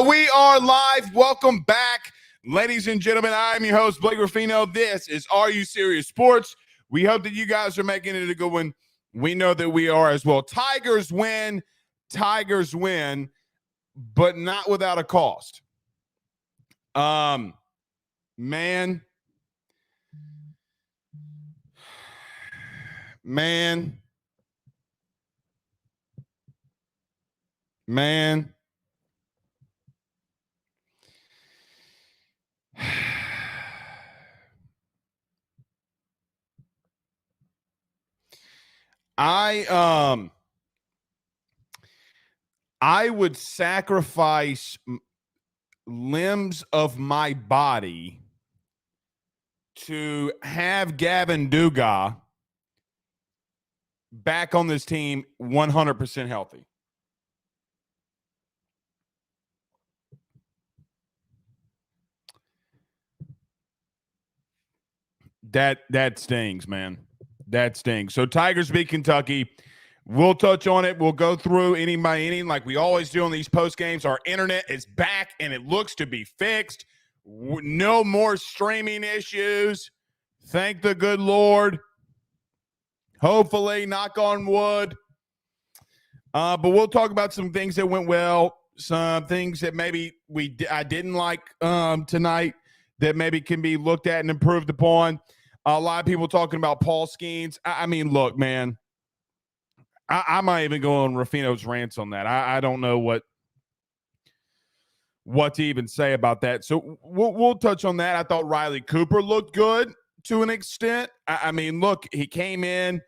We are live. Welcome back, ladies and gentlemen. I'm your host, Blake Ruffino. This is Are You Serious Sports? We hope that you guys are making it a good one. We know that we are as well. Tigers win, but not without a cost. Man. I would sacrifice limbs of my body to have Gavin Dugas back on this team 100% healthy. That stings, man. That stings. So Tigers beat Kentucky. We'll touch on it. We'll go through inning by inning like we always do on these post games. Our internet is back, and it looks to be fixed. No more streaming issues. Thank the good Lord. Hopefully, knock on wood. But we'll talk about some things that went well, some things that maybe I didn't like tonight that maybe can be looked at and improved upon. A lot of people talking about Paul Skeens. I mean, look, man, I might even go on Ruffino's rants on that. I don't know what to even say about that. So we'll touch on that. I thought Riley Cooper looked good to an extent. I mean, look, he came in.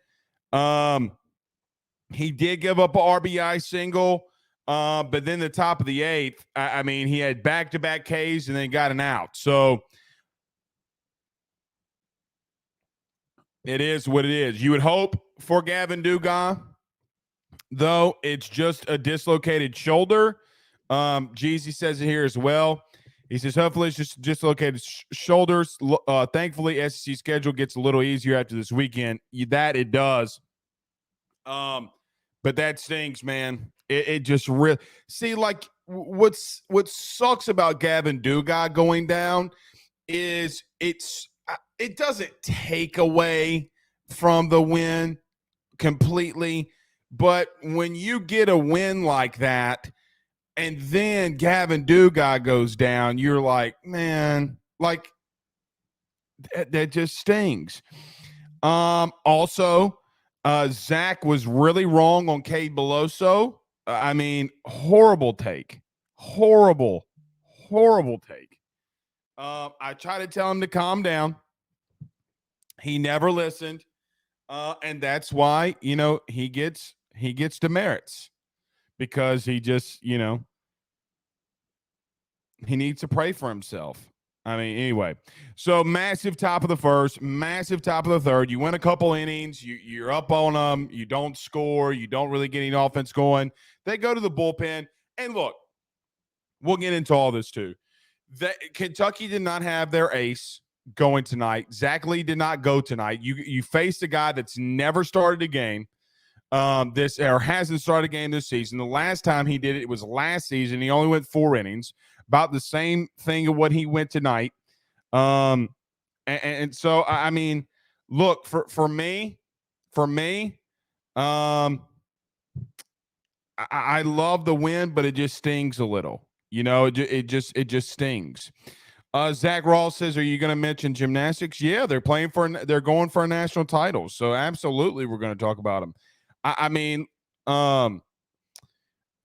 He did give up an RBI single, but then the top of the eighth, I mean, he had back-to-back Ks and then got an out. So it is what it is. You would hope for Gavin Dugas, though it's just a dislocated shoulder. Jeezy says it here as well. He says, hopefully it's just dislocated shoulders. Thankfully, SEC schedule gets a little easier after this weekend. That it does. But that stings, man. It just really – see, like, what sucks about Gavin Dugas going down is it doesn't take away from the win completely. But when you get a win like that and then Gavin Dugas goes down, you're like, man, like that just stings. Also, Zach was really wrong on Cade Beloso. I mean, horrible take. Horrible take. I tried to tell him to calm down. He never listened. And that's why, he gets demerits because he just, he needs to pray for himself. I mean, anyway, so massive top of the first, massive top of the third. You win a couple innings, you're up on them, you don't score, you don't really get any offense going. They go to the bullpen, and look, we'll get into all this too. Kentucky did not have their ace going tonight. Zach Lee did not go tonight. You faced a guy that's never started a game, hasn't started a game this season. The last time he did it was last season. He only went 4 innings. About the same thing of what he went tonight. And so, I mean, look, for me, I love the win, but it just stings a little. It just stings. Zach Rawls says, are you going to mention gymnastics? Yeah, they're going for a national title. So absolutely, we're going to talk about them. I mean,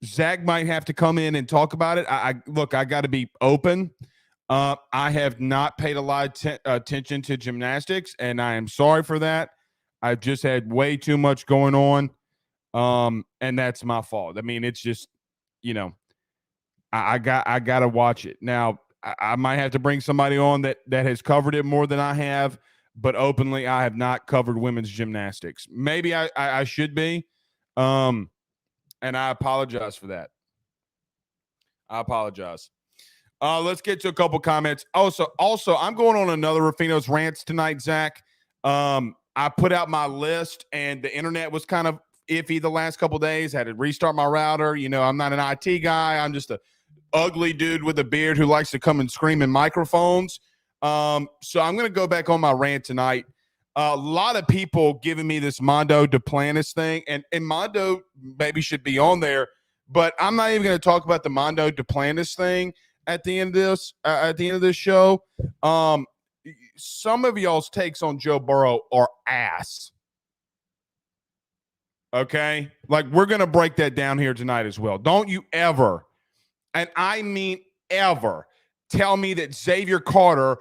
Zach might have to come in and talk about it. I got to be open. I have not paid a lot of attention to gymnastics, and I am sorry for that. I've just had way too much going on, and that's my fault. I mean, it's just, I got to watch it. Now, I might have to bring somebody on that has covered it more than I have, but openly, I have not covered women's gymnastics. Maybe I should be. And I apologize for that. I apologize. Let's get to a couple comments. Also, I'm going on another Ruffino's rants tonight, Zach. I put out my list, and the internet was kind of iffy the last couple days. Had to restart my router. I'm not an IT guy. I'm just a ugly dude with a beard who likes to come and scream in microphones. So I'm going to go back on my rant tonight. A lot of people giving me this Mondo Duplantis thing, and Mondo maybe should be on there, but I'm not even going to talk about the Mondo Duplantis thing at the end of this show. Some of y'all's takes on Joe Burrow are ass. Okay? Like, we're going to break that down here tonight as well. Don't you ever, and I mean ever, tell me that Xavier Carter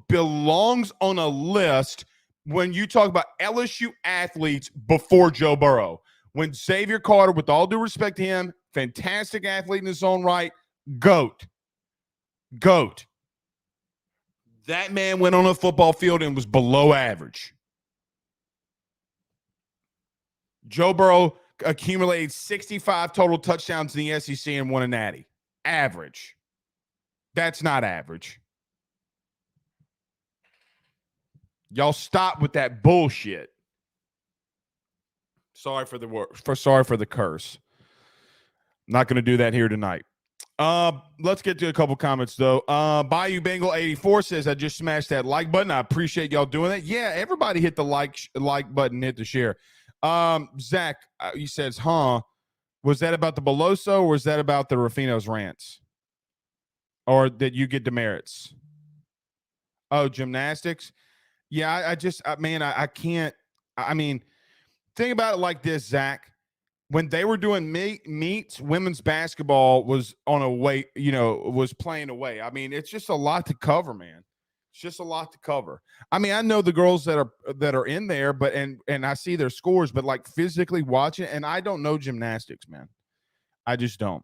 belongs on a list when you talk about LSU athletes before Joe Burrow. When Xavier Carter, with all due respect to him, fantastic athlete in his own right, GOAT. That man went on a football field and was below average. Joe Burrow accumulated 65 total touchdowns in the SEC and won a natty. Average. That's not average. Y'all stop with that bullshit. Sorry for the curse. I'm not going to do that here tonight. Let's get to a couple comments though. Bayou Bengal 84 says, I just smashed that like button. I appreciate y'all doing that. Yeah, everybody hit the like button, hit the share. Zach, he says, was that about the Beloso or was that about the Rufino's rants? Or that you get demerits? Oh, gymnastics. Yeah, I can't. I mean, think about it like this, Zach. When they were doing meets, women's basketball was on a way, was playing away. I mean, it's just a lot to cover, man. It's just a lot to cover. I mean, I know the girls that are in there, but and I see their scores, but like physically watching, and I don't know gymnastics, man. I just don't.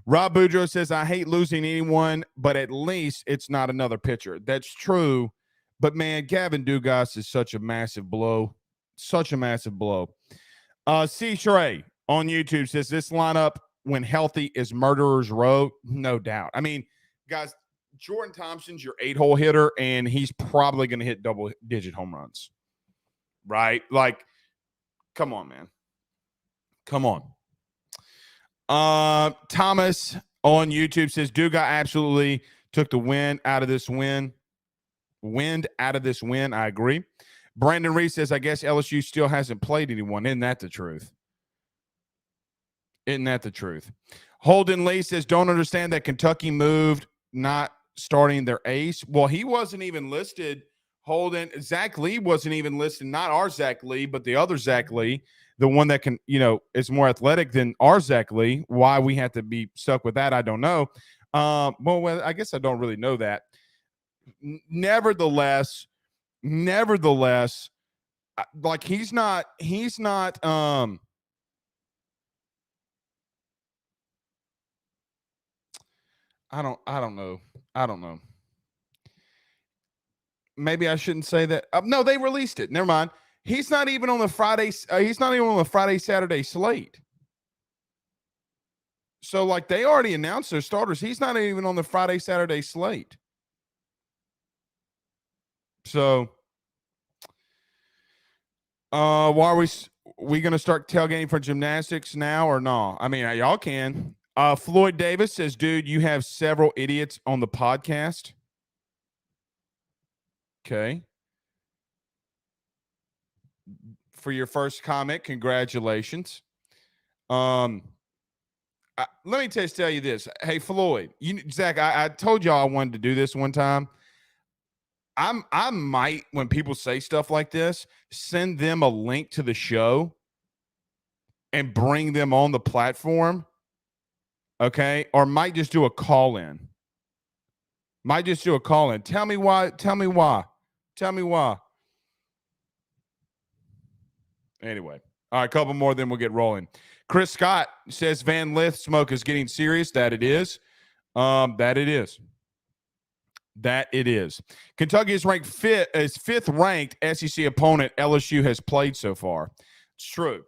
Rob Boudreaux says, I hate losing anyone, but at least it's not another pitcher. That's true. But, man, Gavin Dugas is such a massive blow. Such a massive blow. C. Sheree on YouTube says, this lineup, when healthy, is murderer's row. No doubt. I mean, guys, Jordan Thompson's your 8-hole hitter, and he's probably going to hit double-digit home runs. Right? Like, come on, man. Come on. Thomas on YouTube says, Duga absolutely took the wind out of this win. I agree. Brandon Reese says, I guess LSU still hasn't played anyone. Isn't that the truth? Holden Lee says, don't understand that Kentucky moved, not starting their ace. Well, he wasn't even listed. Holden, Zach Lee wasn't even listed. Not our Zach Lee, but the other Zach Lee, the one that can, is more athletic than our Zach Lee. Why we have to be stuck with that, I don't know. Well, I guess I don't really know that. Nevertheless, like he's not I don't know. Maybe I shouldn't say that. No, they released it. Never mind. He's not even on the Friday. He's not even on the Friday-Saturday slate. So, like, they already announced their starters. He's not even on the Friday-Saturday slate. So, why are we going to start tailgating for gymnastics now or no? I mean, y'all can. Floyd Davis says, dude, you have several idiots on the podcast. Okay. For your first comment, congratulations. Let me just tell you this. Hey, Floyd, Zach, I told y'all I wanted to do this one time. I might, when people say stuff like this, send them a link to the show and bring them on the platform. Okay. Or might just do a call in. Tell me why. Anyway. All right. A couple more, then we'll get rolling. Chris Scott says Van Lith smoke is getting serious. That it is. That it is. Kentucky is ranked fifth ranked SEC opponent LSU has played so far. It's true.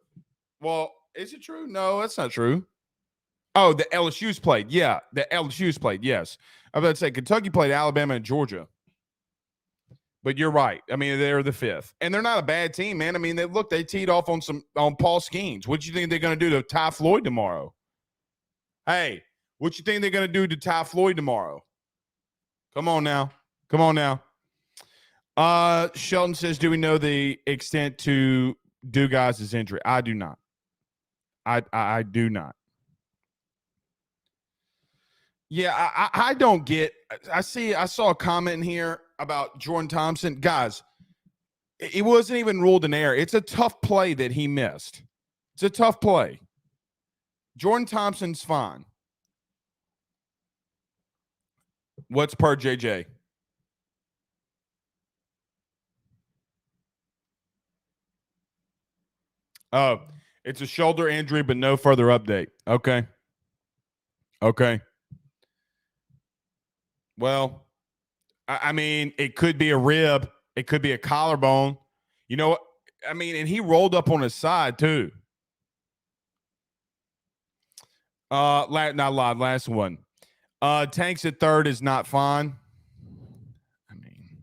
Well, is it true? No, that's not true. Oh, the LSU's played. Yeah, the LSU's played. Yes. I was about to say Kentucky played Alabama and Georgia. But you're right. I mean, they're the fifth. And they're not a bad team, man. I mean, they teed off on Paul Skeens. What do you think they're going to do to Ty Floyd tomorrow? Hey, What you think they're going to do to Ty Floyd tomorrow? Come on now. Come on now. Sheldon says, do we know the extent to Dugas' injury? I do not. I do not. Yeah, I don't get. I saw a comment in here about Jordan Thompson. Guys, it wasn't even ruled an error. It's a tough play that he missed. It's a tough play. Jordan Thompson's fine. What's per JJ? Oh, it's a shoulder injury, but no further update. Okay. Well, I mean, it could be a rib. It could be a collarbone. You know what? I mean, and he rolled up on his side too. Not live. Last one. Tanks at third is not fine. I mean,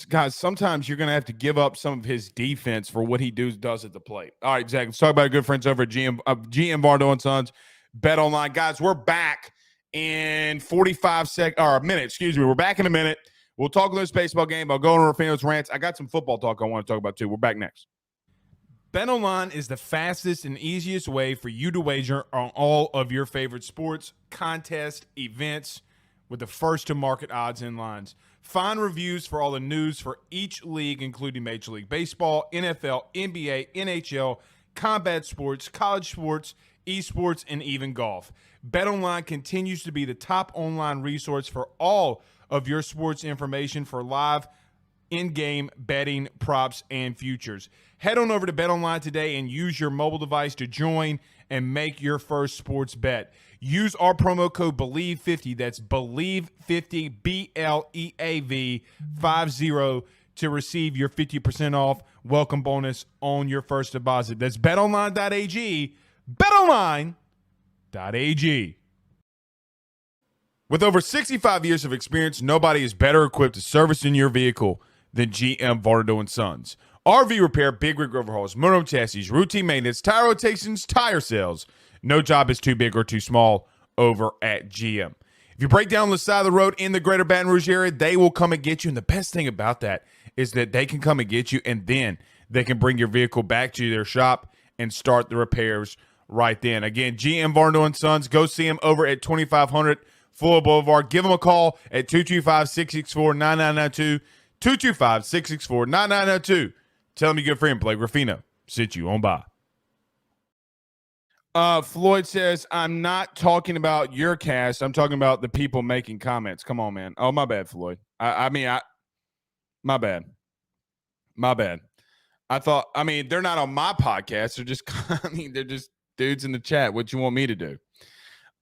guys, sometimes you're going to have to give up some of his defense for what he does at the plate. All right, Zach, let's talk about our good friends over at GM Vardo and Sons. Bet Online. Guys, we're back in 45 seconds, or a minute, excuse me. We're back in a minute. We'll talk about this baseball game. I'll go on Rufino's rants. I got some football talk I want to talk about too. We're back next. BetOnline is the fastest and easiest way for you to wager on all of your favorite sports, contests, events with the first-to-market odds and lines. Find reviews for all the news for each league, including Major League Baseball, NFL, NBA, NHL, combat sports, college sports, esports, and even golf. BetOnline continues to be the top online resource for all of your sports information for live in-game betting, props, and futures. Head on over to BetOnline today and use your mobile device to join and make your first sports bet. Use our promo code BELIEVE50, that's BELIEVE50, BLEAV 50, to receive your 50% off welcome bonus on your first deposit. That's betonline.ag, betonline.ag. With over 65 years of experience, nobody is better equipped to service in your vehicle than GM Vardo and Sons. RV repair, big rig overhauls, motorhome chassis, routine maintenance, tire rotations, tire sales. No job is too big or too small over at GM. If you break down on the side of the road in the greater Baton Rouge area, they will come and get you. And the best thing about that is that they can come and get you, and then they can bring your vehicle back to their shop and start the repairs right then. Again, GM Vardo and Sons. Go see them over at 2500 Fuller Boulevard. Give them a call at 225-664-9992. 225-664-9992. Tell them your good friend Blake Ruffino sent you on by. Floyd says, I'm not talking about your cast. I'm talking about the people making comments. Come on, man. Oh, my bad, Floyd. My bad. They're not on my podcast. They're just, they're just dudes in the chat. What you want me to do?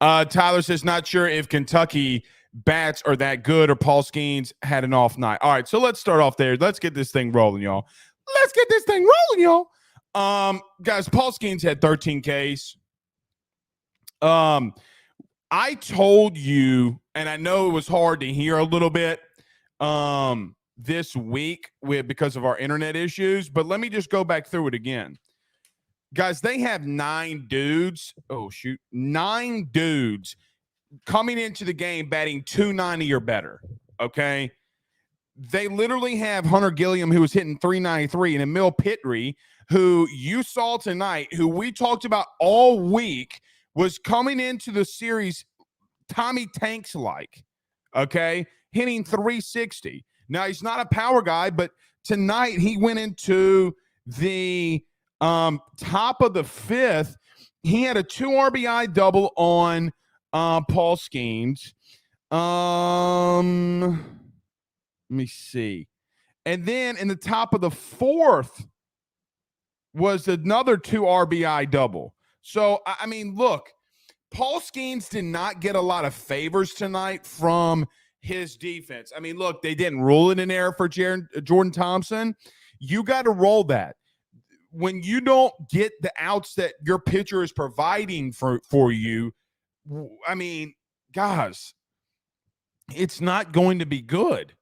Tyler says, not sure if Kentucky bats are that good or Paul Skeens had an off night. All right, so let's start off there. Let's get this thing rolling, y'all. Guys, Paul Skeens had 13 Ks. I told you, and I know it was hard to hear a little bit this week because of our internet issues, but let me just go back through it again. Guys, they have 9 dudes. 9 dudes coming into the game batting .290 or better. Okay. They literally have Hunter Gilliam, who was hitting .393, and Emil Pitry, who you saw tonight, who we talked about all week, was coming into the series Tommy Tanks like, okay, hitting .360. Now, he's not a power guy, but tonight he went into the top of the 5th. He had a 2 RBI double on Paul Skeens. Let me see. And then in the top of the 4th was another 2 RBI double. So, I mean, look, Paul Skeens did not get a lot of favors tonight from his defense. I mean, look, they didn't rule it an error for Jordan Thompson. You got to roll that. When you don't get the outs that your pitcher is providing for you, I mean, guys, it's not going to be good.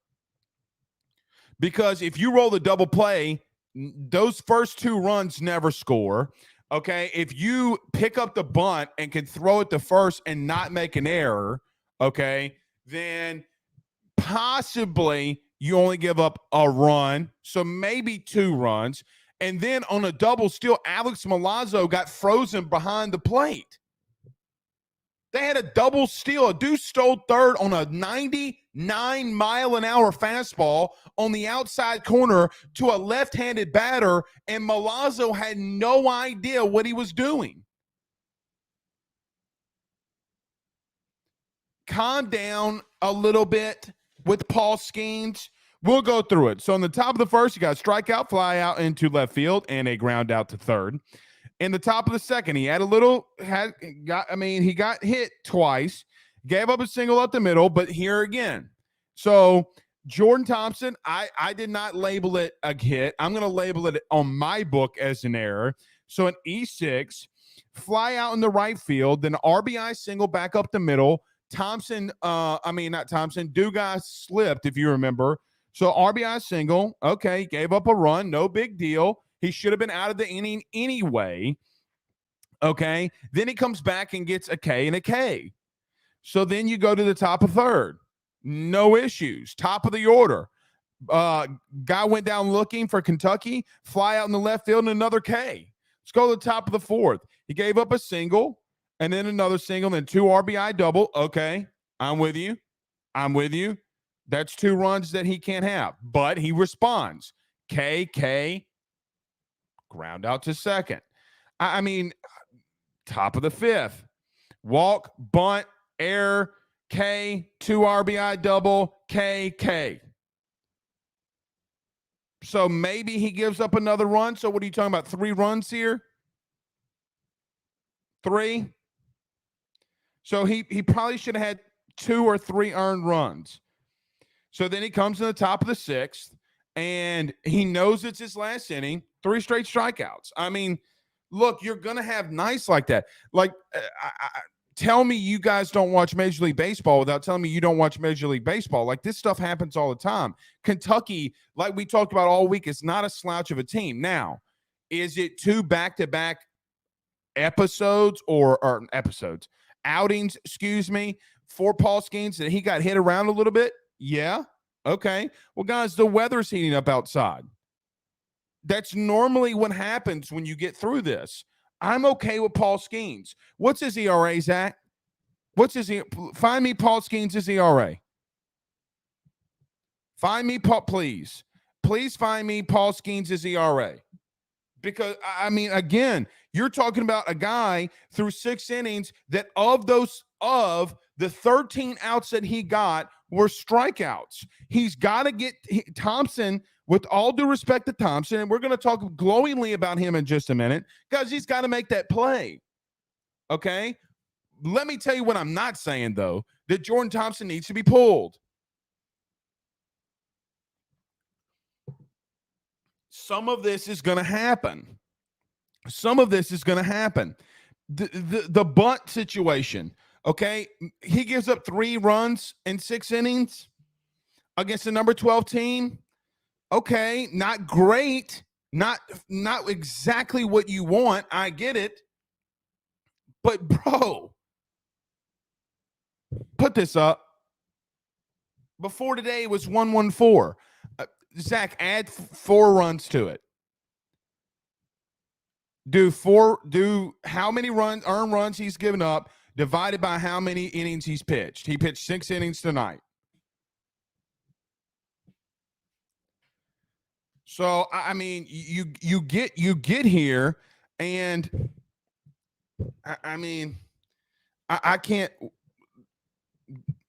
Because if you roll the double play, those first 2 runs never score. Okay, if you pick up the bunt and can throw it to first and not make an error, okay, then possibly you only give up a run, so maybe 2 runs. And then on a double steal, Alex Milazzo got frozen behind the plate. They had a double steal. A dude stole third on a 99-mile-an-hour fastball on the outside corner to a left-handed batter, and Milazzo had no idea what he was doing. Calm down a little bit with Paul Skeens. We'll go through it. So on the top of the first, you got a strikeout, fly out into left field, and a ground out to third. In the top of the second, he had he got hit twice, gave up a single up the middle, but here again. So Jordan Thompson, I did not label it a hit. I'm going to label it on my book as an error. So an E6, fly out in the right field, then RBI single back up the middle. Thompson, Dugas slipped, if you remember. So RBI single, okay, gave up a run, no big deal. He should have been out of the inning anyway. Okay. Then he comes back and gets a K and a K. So then you go to the top of third. No issues. Top of the order. Guy went down looking for Kentucky. Fly out in the left field and another K. Let's go to the top of the fourth. He gave up a single and then another single, then 2 RBI double. Okay. I'm with you. That's 2 runs that he can't have. But he responds. K. Ground out to second. Top of the fifth. Walk, bunt, error, K, 2 RBI double, K. So maybe he gives up another run. So what are you talking about? 3 runs here? 3? So he probably should have had 2 or 3 earned runs. So then he comes in the top of the 6th, and he knows it's his last inning. 3 straight strikeouts. Look, you're going to have nights like that. Like, tell me you guys don't watch Major League Baseball without telling me you don't watch Major League Baseball. Like, this stuff happens all the time. Kentucky, like we talked about all week, is not a slouch of a team. Now, is it 2 back-to-back outings, for Paul Skeens that he got hit around a little bit? Yeah. Okay. Well, guys, the weather's heating up outside. That's normally what happens when you get through this. I'm okay with Paul Skeens. What's his ERA, Zach? Find me Paul Skeens' ERA. Find me, please. Please find me Paul Skeens' ERA. Because, again, you're talking about a guy through 6 innings that of the 13 outs that he got were strikeouts. He's got to get Thompson, with all due respect to Thompson, and we're going to talk glowingly about him in just a minute, because he's got to make that play. Okay? Let me tell you what I'm not saying, though, that Jordan Thompson needs to be pulled. Some of this is going to happen. The bunt situation, okay? He gives up 3 runs in 6 innings against the number 12 team. Okay, not great, not exactly what you want. I get it. But, bro, put this up. Before today, it was 114. Zach, add 4 runs to it. Do how many earned runs he's given up divided by how many innings he's pitched. He pitched 6 innings tonight. So, you get here, and I can't.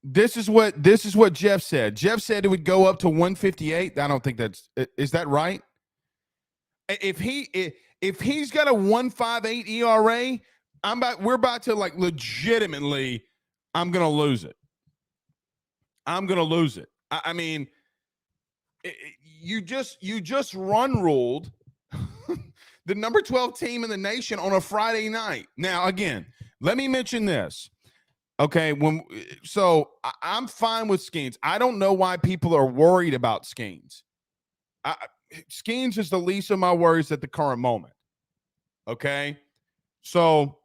This is what Jeff said. Jeff said it would go up to 158. I don't think is that right? If he's got a 1.58 ERA, we're about to, like, legitimately, I'm gonna lose it. You just run ruled the number 12 team in the nation on a Friday night. Now, again, let me mention this. Okay, I'm fine with Skeens. I don't know why people are worried about Skeens. Skeens is the least of my worries at the current moment. Okay, So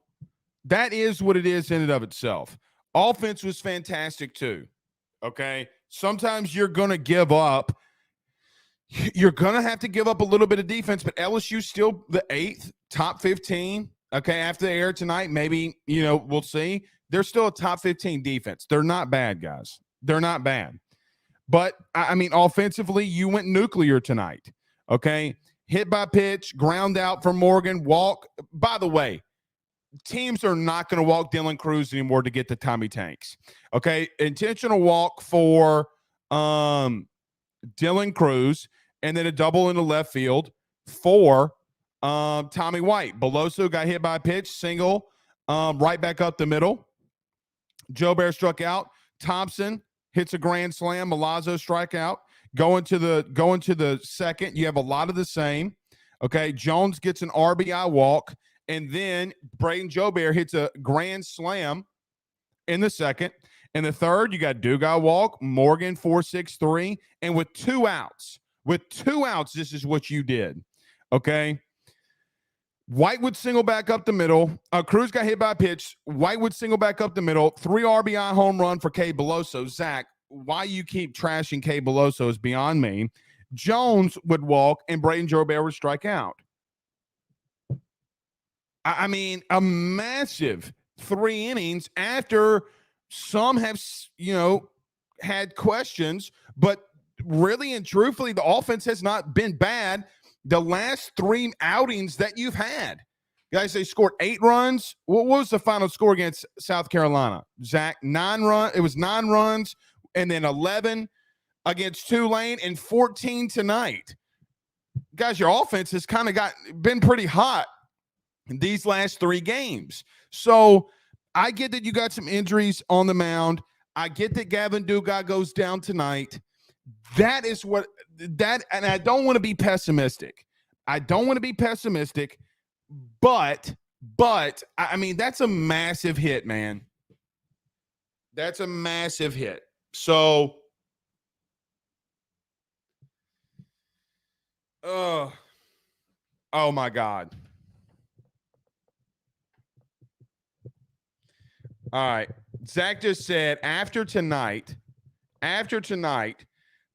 that is what it is in and of itself. Offense was fantastic too. Okay. Sometimes you're going to give up. You're going to have to give up a little bit of defense, but LSU still the 8th, top 15. Okay. After the air tonight, maybe, we'll see. They're still a top 15 defense. They're not bad, guys. They're not bad. But, I mean, offensively, you went nuclear tonight. Okay. Hit by pitch, ground out for Morgan, walk. By the way, teams are not going to walk Dylan Cruz anymore to get the Tommy Tanks. Okay. Intentional walk for Dylan Cruz, and then a double into left field for Tommy White. Beloso got hit by a pitch, single, right back up the middle. Joe Bear struck out. Thompson hits a grand slam. Milazzo strikeout. Going to the second. You have a lot of the same. Okay. Jones gets an RBI walk. And then Braden Joubert hits a grand slam in the second. In the third, you got Dugas walk, Morgan 4-6-3. And with 2 outs, this is what you did. Okay. White would single back up the middle. Cruz got hit by a pitch. White would single back up the middle. 3 RBI home run for K. Beloso. Zach, why you keep trashing K. Beloso is beyond me. Jones would walk, and Braden Joubert would strike out. I mean, a massive 3 innings after some have, had questions, but really and truthfully, the offense has not been bad the last 3 outings that you've had. Guys, they scored 8 runs. What was the final score against South Carolina? Zach, 9 runs. It was 9 runs, and then 11 against Tulane and 14 tonight. Guys, your offense has kind of been pretty hot these last 3 games. So I get that you got some injuries on the mound. I get that Gavin Dugas goes down tonight. And I don't want to be pessimistic. But I mean, that's a massive hit, man. That's a massive hit. So, oh my God. All right. Zach just said after tonight,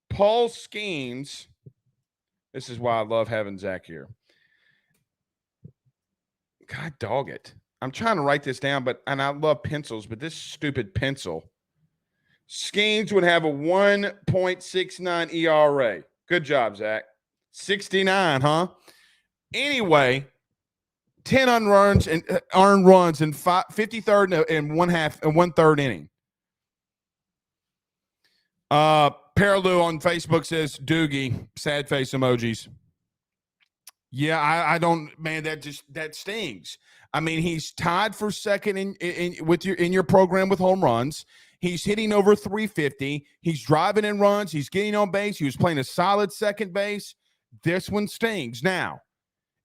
Paul Skeens, this is why I love having Zach here. God dog it. I'm trying to write this down, and I love pencils, but this stupid pencil. Skeens would have a 1.69 ERA. Good job, Zach. 69, huh? Anyway, 10 earned runs and 53rd and 1/3 inning. Paraloo on Facebook says Doogie, sad face emojis. Yeah, I don't, man. That stings. I mean, he's tied for second in your program with home runs. He's hitting over 350. He's driving in runs. He's getting on base. He was playing a solid second base. This one stings. Now,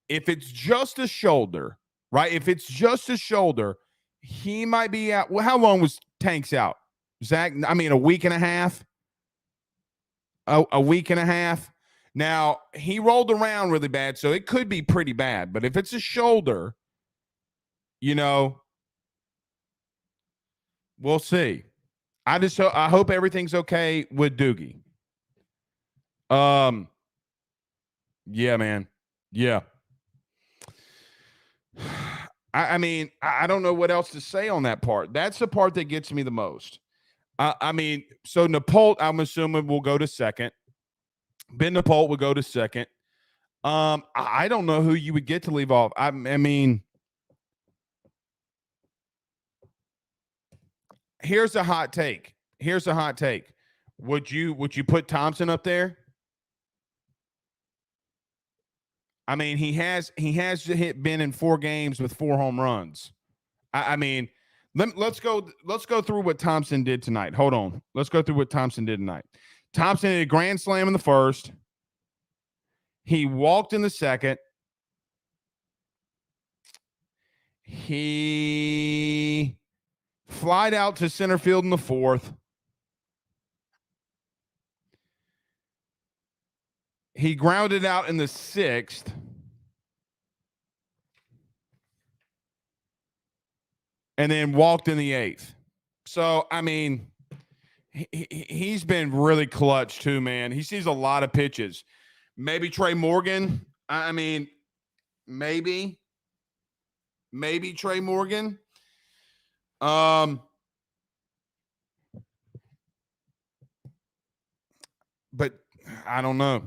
if it's just a shoulder, right? If it's just a shoulder, he might be out. Well, how long was Tanks out, Zach? I mean, a week and a half. A week and a half. Now, he rolled around really bad, so it could be pretty bad. But if it's a shoulder, we'll see. I hope everything's okay with Doogie. Yeah, man. Yeah. I mean, I don't know what else to say on that part. That's the part that gets me the most. I mean, so Napolt, I'm assuming, will go to second. Ben Napolt will go to second. I don't know who you would get to leave off. I mean, here's a hot take. Would you put Thompson up there? I mean, he has been in 4 games with 4 home runs. I mean, let's go through what Thompson did tonight. Hold on. Let's go through what Thompson did tonight. Thompson hit a grand slam in the first. He walked in the second. He flied out to center field in the fourth. He grounded out in the sixth. and then walked in the 8th. So, I mean, he's been really clutch too, man. He sees a lot of pitches. Maybe Trey Morgan. I mean, maybe Trey Morgan. But I don't know.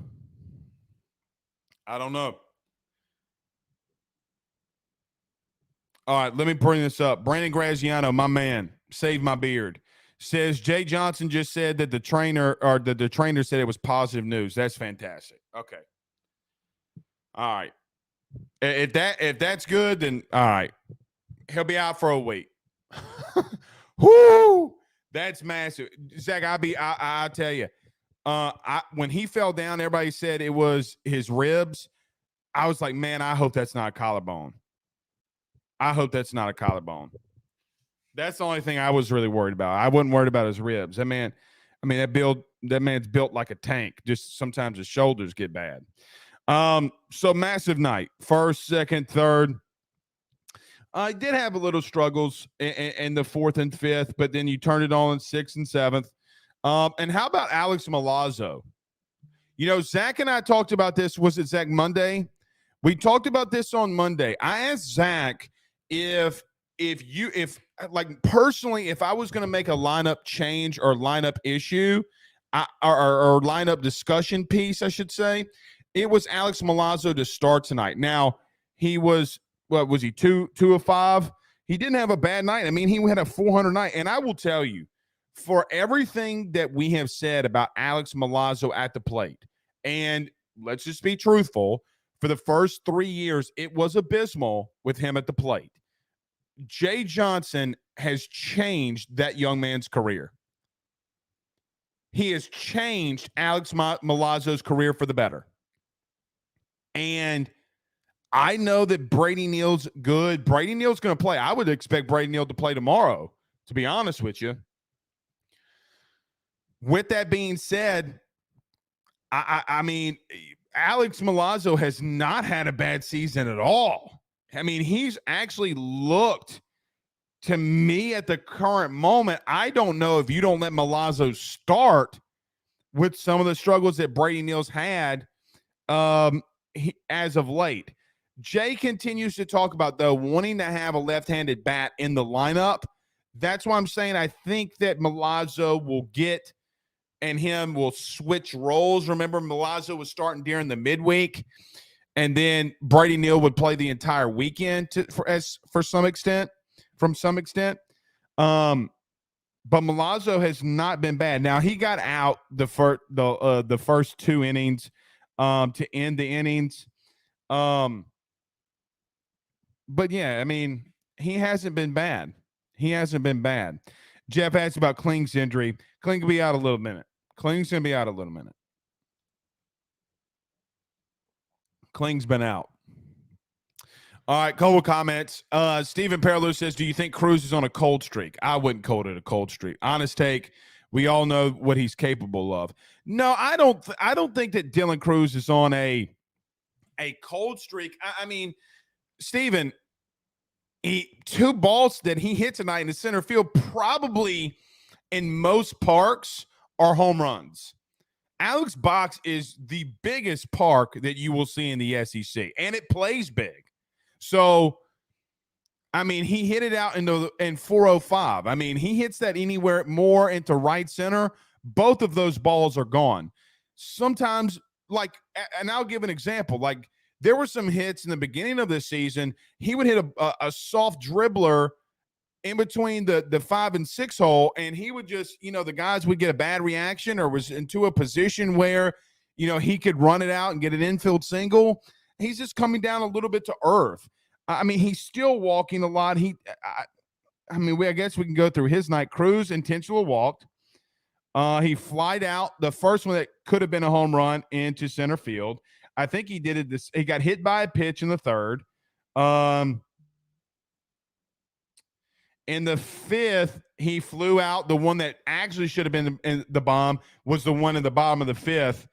All right, let me bring this up. Brandon Graziano, my man, save my beard, says Jay Johnson just said that the trainer said it was positive news. That's fantastic. Okay. All right. If that's good, then all right. He'll be out for a week. Whoo! That's massive. Zach, I'll tell you. When he fell down, everybody said it was his ribs. I was like, man, I hope that's not a collarbone. That's the only thing I was really worried about. I wasn't worried about his ribs. That man's built like a tank. Just sometimes his shoulders get bad. So massive night. First, second, third. I did have a little struggles in the 4th and 5th, but then you turned it on in 6th and 7th. And how about Alex Milazzo? You know, Zach and I talked about this. Was it Zach Monday? We talked about this on Monday. I asked Zach if personally, if I was going to make a lineup change or lineup issue, or lineup discussion piece, I should say, it was Alex Milazzo to start tonight. Now, he was, what was he, 2 of 5? He didn't have a bad night. I mean, he had a 400 night. And I will tell you, for everything that we have said about Alex Milazzo at the plate, and let's just be truthful, for the first 3 years, it was abysmal with him at the plate. Jay Johnson has changed that young man's career. He has changed Alex Milazzo's career for the better. And I know that Brady Neal's good. Brady Neal's going to play. I would expect Brady Neal to play tomorrow, to be honest with you. With that being said, I mean, Alex Milazzo has not had a bad season at all. I mean, he's actually looked, to me at the current moment, I don't know if you don't let Milazzo start with some of the struggles that Brady Neal's had as of late. Jay continues to talk about, though, wanting to have a left-handed bat in the lineup. That's why I'm saying I think that Milazzo will get and him will switch roles. Remember, Milazzo was starting during the midweek, and then Brady Neal would play the entire weekend from some extent. But Milazzo has not been bad. Now, he got out the first 2 innings to end the innings. But yeah, I mean, he hasn't been bad. Jeff asked about Kling's injury. Kling will be out a little minute. Kling's going to be out a little minute. Kling's been out. All right, couple comments. Stephen Perlow says, do you think Cruz is on a cold streak? I wouldn't call it a cold streak. Honest take, we all know what he's capable of. No, I don't think that Dylan Cruz is on a cold streak. I mean, Stephen, 2 balls that he hit tonight in the center field probably in most parks are home runs. Alex Box is the biggest park that you will see in the SEC, and it plays big. So, I mean, he hit it out in 405. I mean, he hits that anywhere more into right center. Both of those balls are gone. Sometimes, and I'll give an example. Like, there were some hits in the beginning of this season. He would hit a soft dribbler in between the 5 and 6 hole, and he would just, the guys would get a bad reaction or was into a position where, he could run it out and get an infield single. He's just coming down a little bit to earth. I mean, he's still walking a lot. I guess we can go through his night. Cruz intentional walked. He flied out the first one that could have been a home run into center field. I think he did it. He got hit by a pitch in the 3rd. In the 5th, he flew out. The one that actually should have been in the bomb was the one in the bottom of the 5th.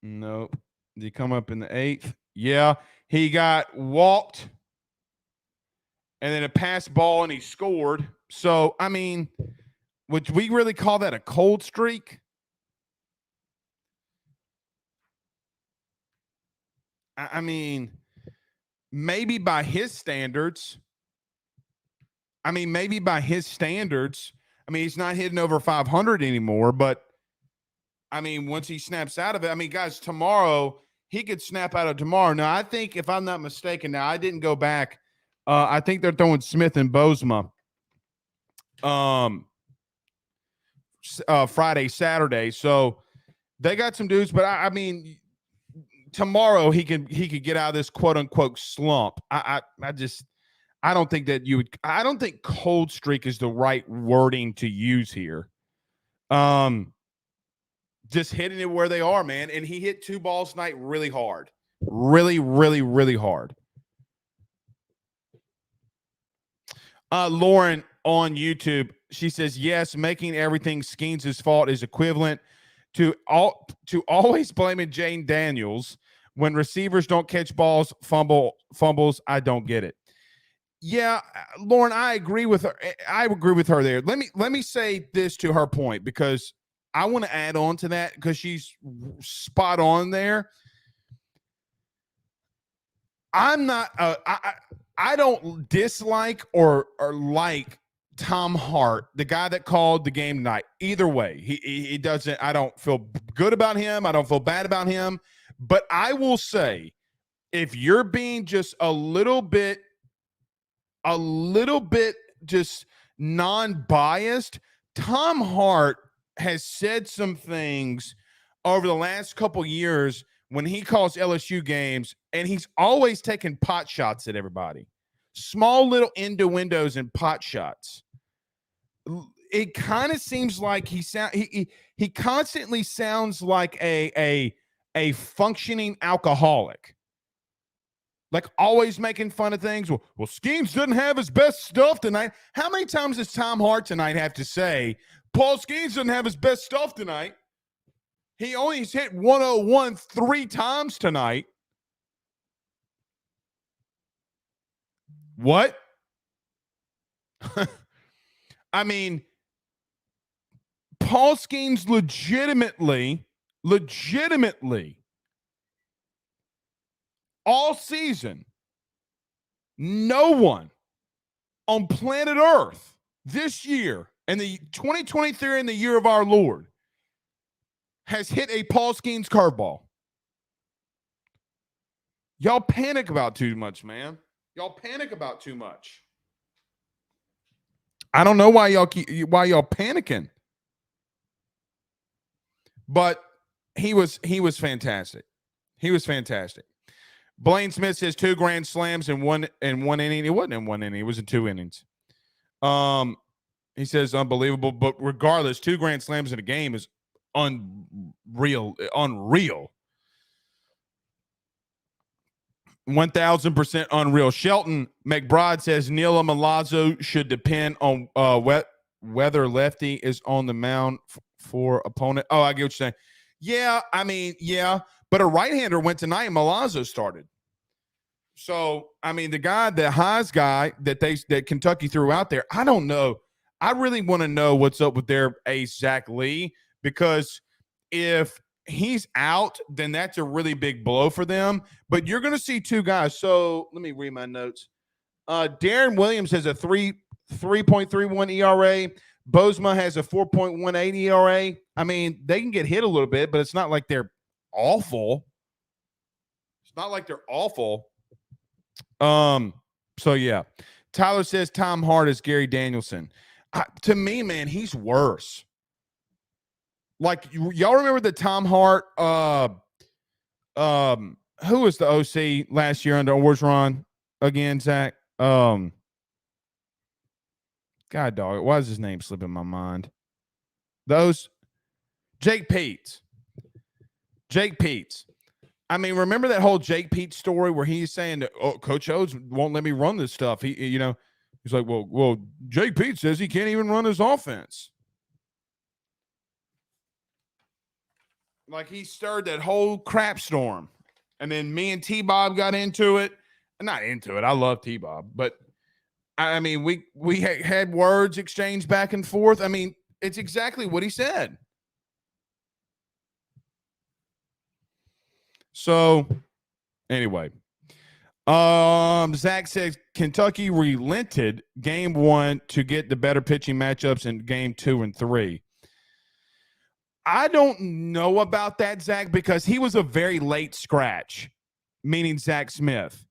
Nope. Did he come up in the 8th? Yeah. He got walked and then a pass ball, and he scored. So, I mean, would we really call that a cold streak? I mean, maybe by his standards. Maybe by his standards. He's not hitting over 500 anymore, but once he snaps out of it, guys, tomorrow he could snap out of tomorrow. Now, I think if I'm not mistaken, now I didn't go back. I think they're throwing Smith and Bozma Friday, Saturday. So they got some dudes, but tomorrow he could get out of this quote unquote slump. I don't think that I don't think cold streak is the right wording to use here. Just hitting it where they are, man. And he hit 2 balls tonight really hard. Really, really, really hard. Lauren on YouTube, she says, yes, making everything Skeens' fault is equivalent to always blaming Jane Daniels when receivers don't catch balls, fumbles. I don't get it. Yeah, Lauren, I agree with her. I agree with her there. Let me say this to her point, because I want to add on to that, because she's spot on there. I'm not. I don't dislike or like Tom Hart, the guy that called the game tonight. Either way, he doesn't. I don't feel good about him. I don't feel bad about him. But I will say, if you're being just a little bit just non-biased, Tom Hart has said some things over the last couple years when he calls LSU games, and he's always taking pot shots at everybody. Small little innuendos and pot shots. It kind of seems like he constantly sounds like a functioning alcoholic. Like always making fun of things. Well, Skeens didn't have his best stuff tonight. How many times does Tom Hart tonight have to say, Paul Skeens didn't have his best stuff tonight? He only hit 101 3 times tonight. What? Paul Skeens legitimately all season, no one on planet Earth this year, in the 2023 in the year of our Lord, has hit a Paul Skeens curveball. Y'all panic about too much, man. Y'all panic about too much. I don't know why y'all panicking. But he was fantastic. He was fantastic. Blaine Smith says 2 grand slams in one inning. It wasn't in 1 inning. It was in 2 innings. He says unbelievable, but regardless, 2 grand slams in a game is unreal. 1,000% unreal. Shelton McBride says Neil Milazzo should depend on whether lefty is on the mound for opponent. Oh, I get what you're saying. Yeah, yeah. But a right-hander went tonight and Milazzo started. So, the guy, the Haas guy that Kentucky threw out there, I don't know. I really want to know what's up with their ace, Zach Lee, because if he's out, then that's a really big blow for them. But you're going to see 2 guys. So let me read my notes. Darren Williams has a 3.31 ERA. Bozma has a 4.18 ERA. They can get hit a little bit, but it's not like they're awful. So yeah. Tyler says Tom Hart is Gary Danielson. To me, man, he's worse. Like, y'all remember the Tom Hart, who was the OC last year under Orgeron again, Zach? God, dog, why is his name slipping my mind? Jake Peets. Remember that whole Jake Peets story where he's saying that, Coach Oates won't let me run this stuff. He's like, well, Jake Peets says he can't even run his offense. Like, he stirred that whole crap storm. And then me and T-Bob got into it. Not into it. I love T-Bob. But I mean, we had words exchanged back and forth. I mean, it's exactly what he said. So anyway, Zach says Kentucky relented game 1 to get the better pitching matchups in game 2 and 3. I don't know about that, Zach, because he was a very late scratch, meaning Zach Smith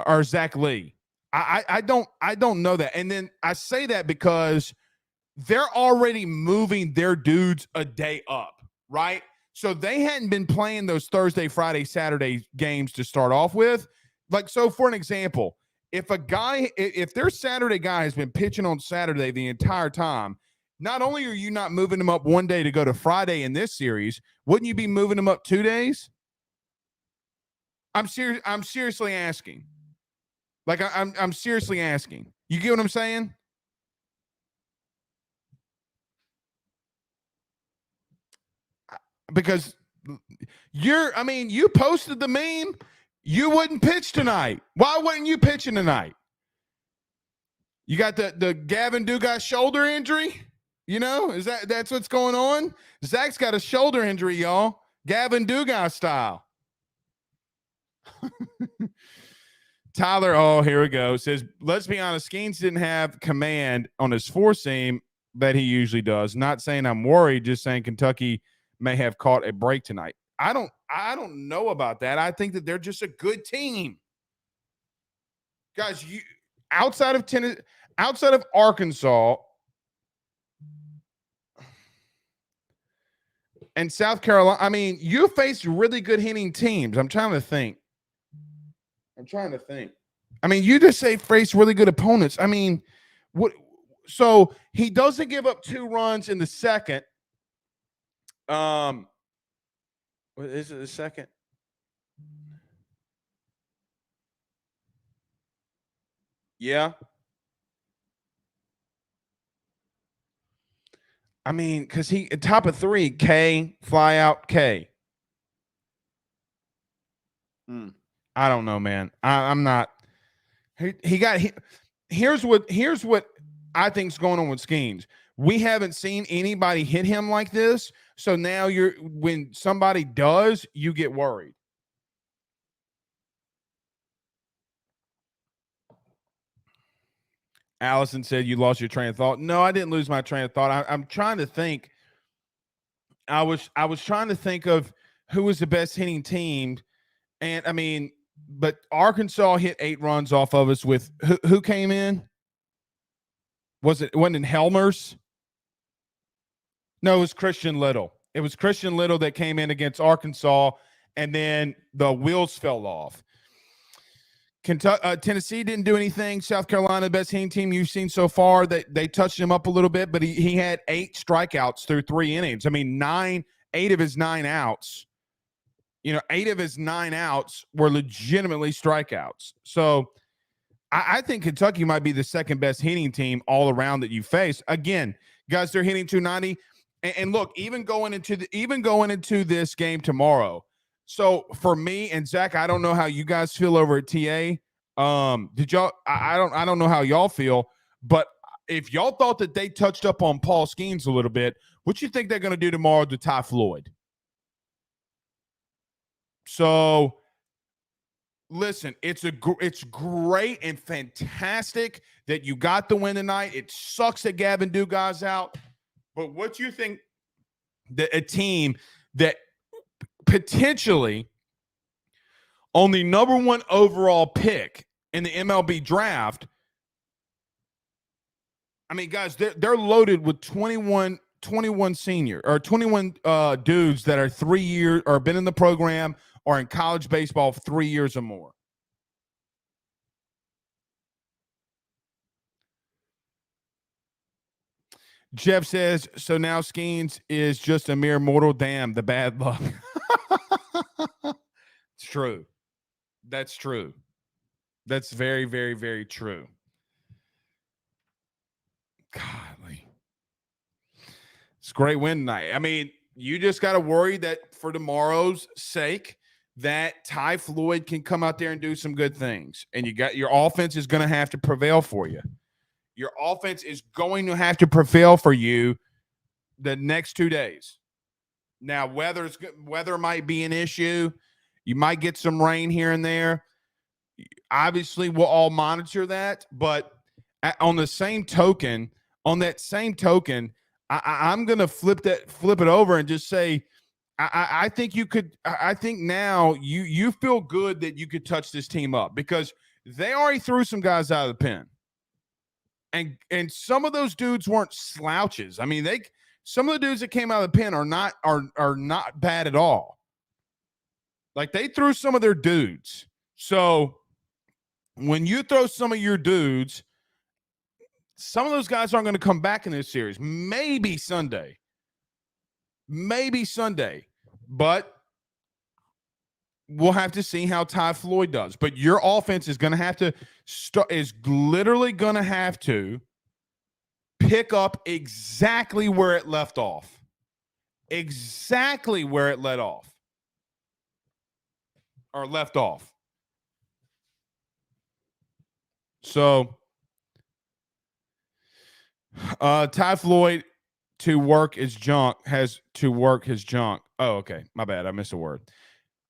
or Zach Lee. I don't know that. And then I say that because they're already moving their dudes a day up, right? So they hadn't been playing those Thursday, Friday, Saturday games to start off with. Like, so for an example, if their Saturday guy has been pitching on Saturday the entire time, not only are you not moving him up one day to go to Friday in this series, wouldn't you be moving him up 2 days? I'm seriously asking. Like, I'm seriously asking. You get what I'm saying? Because you posted the meme. You wouldn't pitch tonight. Why wouldn't you pitching tonight? You got the Gavin Dugas shoulder injury? You know, that's what's going on? Zach's got a shoulder injury, y'all. Gavin Dugas style. Tyler, oh, here we go. Says, let's be honest, Skeens didn't have command on his four seam that he usually does. Not saying I'm worried, just saying Kentucky may have caught a break tonight. I don't know about that. I think that they're just a good team. Guys, outside of Arkansas and South Carolina, I mean, you faced really good hitting teams. I'm trying to think. I mean, you just say face really good opponents. I mean, what? So he doesn't give up 2 runs in the second. What is it? The second? Yeah. I mean, because he top of 3, K, fly out, K. I don't know, man. I'm not. Here's what I think's going on with Skeens. We haven't seen anybody hit him like this. So now when somebody does, you get worried. Allison said you lost your train of thought. No, I didn't lose my train of thought. I'm trying to think. I was trying to think of who was the best hitting team. And I mean, but Arkansas hit 8 runs off of us with who came in? Wasn't in Helmers? No, it was Christian Little. It was Christian Little that came in against Arkansas, and then the wheels fell off. Tennessee didn't do anything. South Carolina, the best hitting team you've seen so far. They touched him up a little bit, but he had 8 strikeouts through 3 innings. I mean, 8 of his 9 outs. 8 of his 9 outs were legitimately strikeouts. So I think Kentucky might be the second best hitting team all around that you face. Again, guys, they're hitting 290. And look, even going into this game tomorrow. So for me and Zach, I don't know how you guys feel over at TA. Did y'all? I don't know how y'all feel, but if y'all thought that they touched up on Paul Skeens a little bit, what you think they're going to do tomorrow to Ty Floyd? So listen, it's great and fantastic that you got the win tonight. It sucks that Gavin Dugas out. But what do you think that a team that potentially on the number 1 overall pick in the MLB draft, I mean, guys, they're loaded with 21 senior or 21 dudes that are 3 years or been in the program or in college baseball for 3 years or more. Jeff says, so now Skeens is just a mere mortal. Damn, the bad luck. It's true. That's true. That's very, very, very true. Golly. It's a great win tonight. I mean, you just got to worry that for tomorrow's sake, that Ty Floyd can come out there and do some good things. And your offense is going to have to prevail for you. Your offense is going to have to prevail for you the next 2 days. Now, weather might be an issue. You might get some rain here and there. Obviously, we'll all monitor that. But on that same token, I'm going to flip it over and just say, I think you could. I think now you feel good that you could touch this team up because they already threw some guys out of the pen, and some of those dudes weren't slouches. I mean, some of the dudes that came out of the pen are not bad at all. Like they threw some of their dudes. So when you throw some of your dudes, some of those guys aren't going to come back in this series. Maybe Sunday, but we'll have to see how Ty Floyd does. But your offense is going to have to literally going to have to pick up exactly where it left off. Exactly where it left off. So, Ty Floyd has to work his junk. Oh, okay. My bad. I missed a word.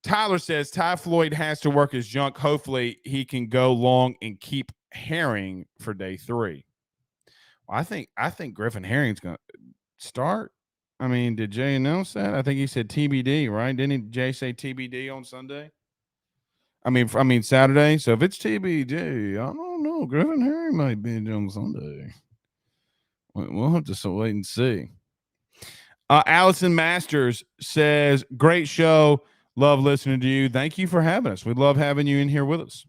Tyler says Ty Floyd has to work his junk. Hopefully he can go long and keep Herring for day 3. Well, I think Griffin Herring's going to start. I mean, did Jay announce that? I think he said TBD, right? Didn't Jay say TBD on Sunday? I mean Saturday. So if it's TBD, I don't know. Griffin Herring might be on Sunday. We'll have to wait and see. Allison Masters says, great show. Love listening to you. Thank you for having us. We love having you in here with us.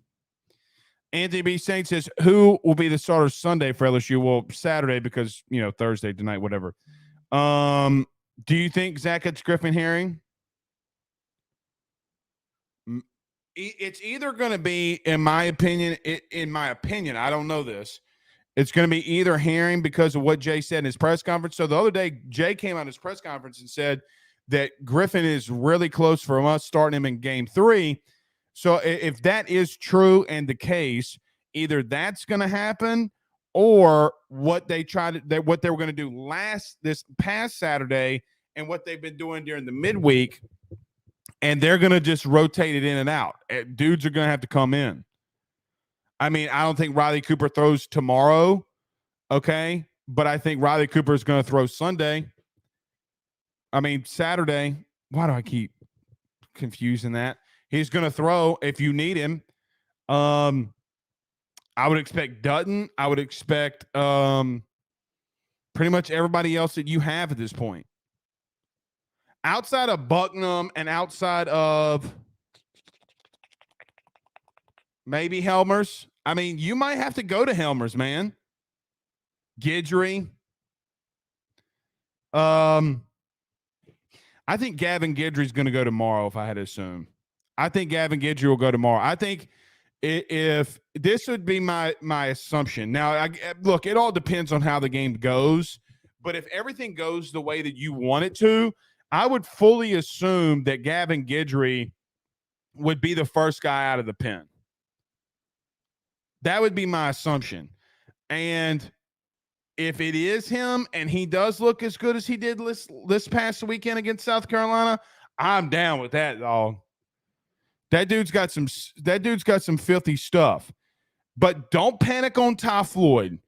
Anthony B. Saint says, who will be the starter Sunday for LSU? Well, Saturday because, Thursday tonight, whatever. Do you think Zach gets Griffin Herring? It's either going to be, in my opinion, I don't know this. It's going to be either Herring because of what Jay said in his press conference. So the other day, Jay came out in his press conference and said that Griffin is really close for us starting him in game 3. So if that is true and the case, either that's going to happen or what they were going to do this past Saturday and what they've been doing during the midweek, and they're going to just rotate it in and out. Dudes are going to have to come in. I mean, I don't think Riley Cooper throws tomorrow, okay? But I think Riley Cooper is going to throw Sunday. I mean, Saturday. Why do I keep confusing that? He's going to throw if you need him. I would expect Dutton. I would expect pretty much everybody else that you have at this point. Outside of Bucknam and outside of maybe Helmers. I mean, you might have to go to Helmers, man. Guidry. I think Gavin Guidry's going to go tomorrow if I had to assume. I think Gavin Guidry will go tomorrow. I think if this would be my assumption. Now, look, it all depends on how the game goes. But if everything goes the way that you want it to, I would fully assume that Gavin Guidry would be the first guy out of the pen. That would be my assumption. And if it is him and he does look as good as he did this past weekend against South Carolina, I'm down with that, dog. That dude's got some filthy stuff. But don't panic on Ty Floyd.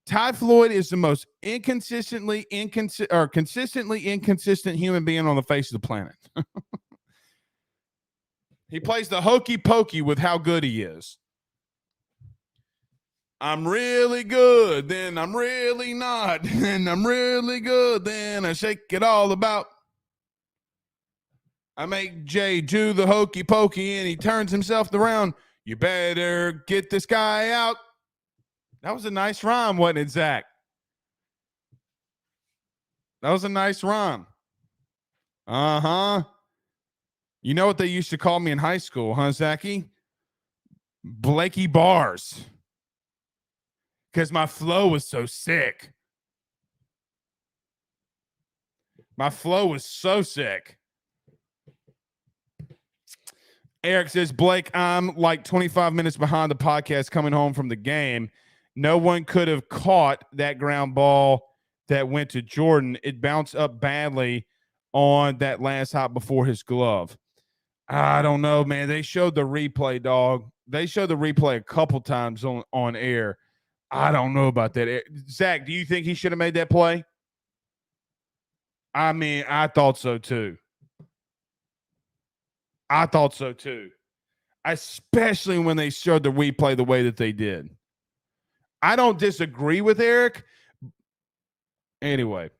Ty Floyd is the most consistently inconsistent human being on the face of the planet. He plays the hokey pokey with how good he is. I'm really good, then I'm really not, then I'm really good, then I shake it all about. I make Jay do the hokey pokey and he turns himself around. You better get this guy out. That was a nice rhyme, wasn't it, Zach? That was a nice rhyme. Uh-huh. You know what they used to call me in high school, huh, Zachy? Blakey Bars. Because my flow was so sick. My flow was so sick. Eric says, Blake, I'm like 25 minutes behind the podcast coming home from the game. No one could have caught that ground ball that went to Jordan. It bounced up badly on that last hop before his glove. I don't know, man. They showed the replay, dog. They showed the replay a couple times on air. I don't know about that. Zach, do you think he should have made that play? I mean, I thought so too. Especially when they showed the replay the way that they did. I don't disagree with Eric. Anyway,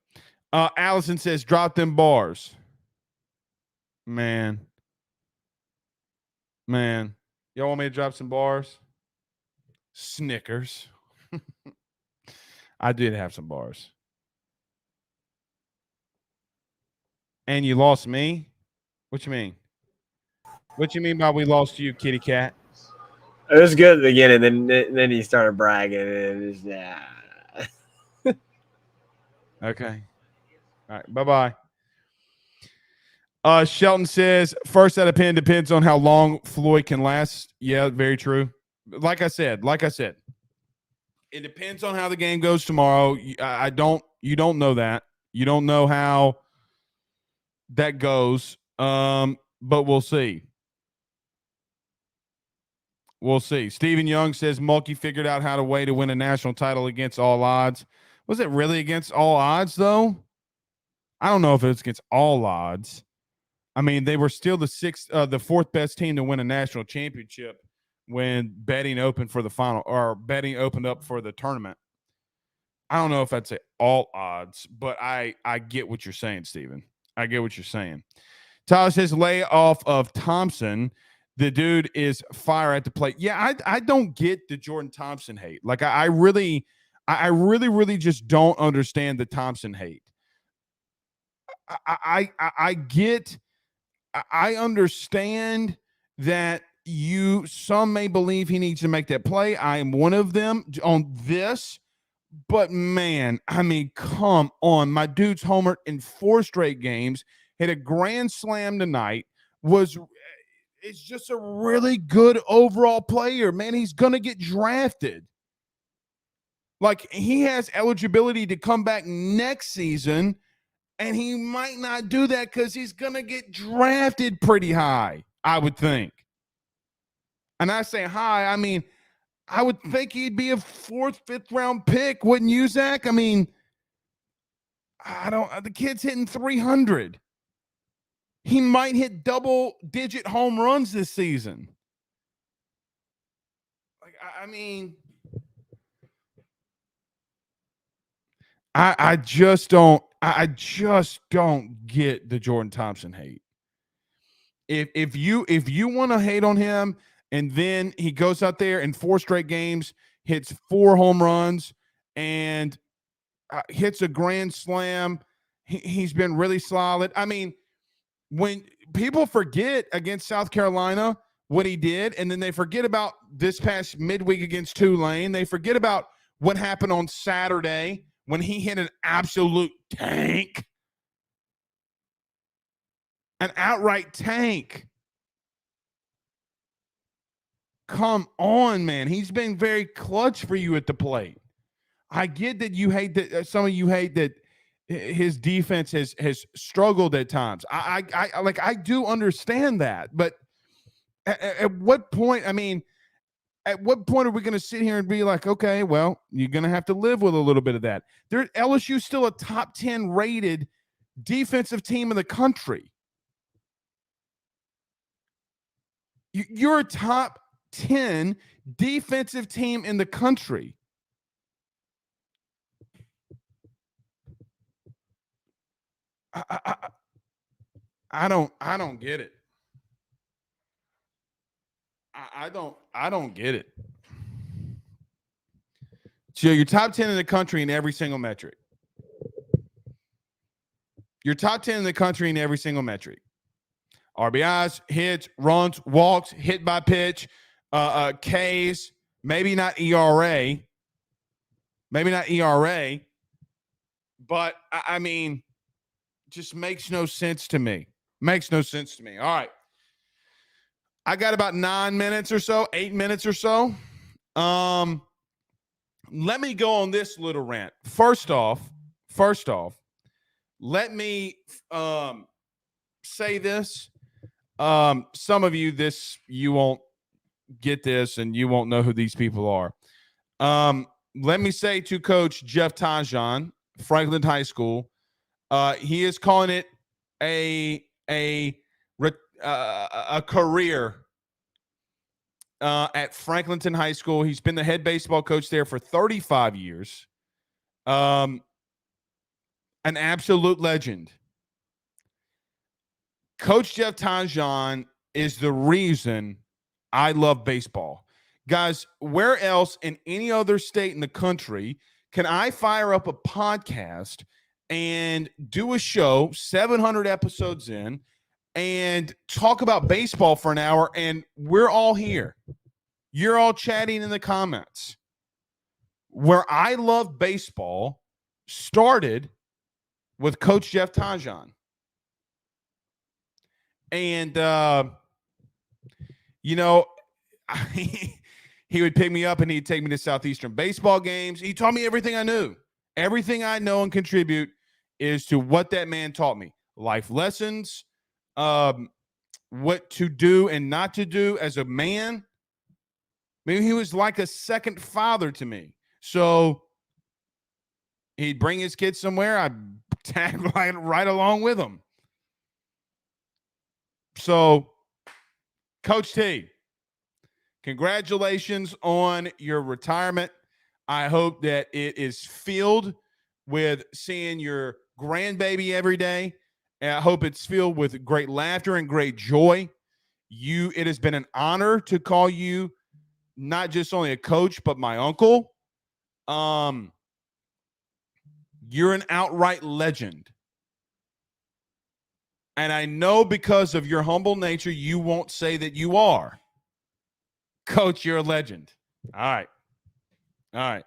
Allison says, drop them bars. Man. Y'all want me to drop some bars? Snickers. I did have some bars. And you lost me? What you mean? What you mean by we lost you, kitty cat? It was good at the beginning, then he started bragging, and it was, yeah. Okay. All right. Bye-bye. Shelton says, first out of 10 depends on how long Floyd can last. Yeah, very true. Like I said, it depends on how the game goes tomorrow. You don't know that. You don't know how that goes. But we'll see. We'll see. Stephen Young says Mulkey figured out how to way to win a national title against all odds. Was it really against all odds, though? I don't know if it's against all odds. I mean, they were still the fourth best team to win a national championship when betting opened for the final, or betting opened up for the tournament. I don't know if I'd say all odds, but I get what you're saying, Stephen. I get what you're saying. Tyler says lay off of Thompson. The dude is fire at the plate. Yeah, I don't get the Jordan Thompson hate. Like I really just don't understand the Thompson hate. I understand that some may believe he needs to make that play. I am one of them on this, but man, I mean, come on. My dude's homered in 4 straight games, hit a grand slam tonight, it's just a really good overall player, man. He's going to get drafted. Like, he has eligibility to come back next season, and he might not do that because he's going to get drafted pretty high, I would think. And I say high, I mean, I would think he'd be a 4th, 5th round pick, wouldn't you, Zach? I mean, the kid's hitting 300. He might hit double-digit home runs this season. Like, I mean, I just don't get the Jordan Thompson hate. If you want to hate on him, and then he goes out there in 4 straight games, hits 4 home runs, and hits a grand slam, he's been really solid. I mean, when people forget against South Carolina what he did, and then they forget about this past midweek against Tulane, they forget about what happened on Saturday when he hit an absolute tank. An outright tank. Come on, man. He's been very clutch for you at the plate. I get that you hate that. Some of you hate that his defense has struggled at times. I do understand that, but at what point? I mean, at what point are we going to sit here and be like, okay, well, you're going to have to live with a little bit of that? LSU's still a top 10 rated defensive team in the country. You're a top 10 defensive team in the country. I don't get it. I don't get it. So you're top 10 in the country in every single metric. You're top 10 in the country in every single metric. RBIs, hits, runs, walks, hit by pitch, Ks, maybe not ERA. But I mean, just makes no sense to me. All right. I got about 9 minutes or so, 8 minutes or so. Let me go on this little rant. First off, let me say this. Some of you, you won't get this and you won't know who these people are. Let me say to Coach Jeff Tajan, Franklin High School, he is calling it a career at Franklinton High School. He's been the head baseball coach there for 35 years. An absolute legend. Coach Jeff Tajan is the reason I love baseball. Guys, where else in any other state in the country can I fire up a podcast and do a show 700 episodes in and talk about baseball for an hour, and we're all here? You're all chatting in the comments. Where I love baseball started with Coach Jeff Tajan. And, he would pick me up and he'd take me to Southeastern baseball games. He taught me everything I knew. Everything I know and contribute is to what that man taught me. Life lessons, what to do and not to do as a man. Maybe he was like a second father to me. So he'd bring his kids somewhere. I'd tag right along with him. So, Coach T, congratulations on your retirement. I hope that it is filled with seeing your grandbaby every day. And I hope it's filled with great laughter and great joy. It has been an honor to call you not just only a coach, but my uncle. You're an outright legend. And I know because of your humble nature, you won't say that you are. Coach, you're a legend. All right.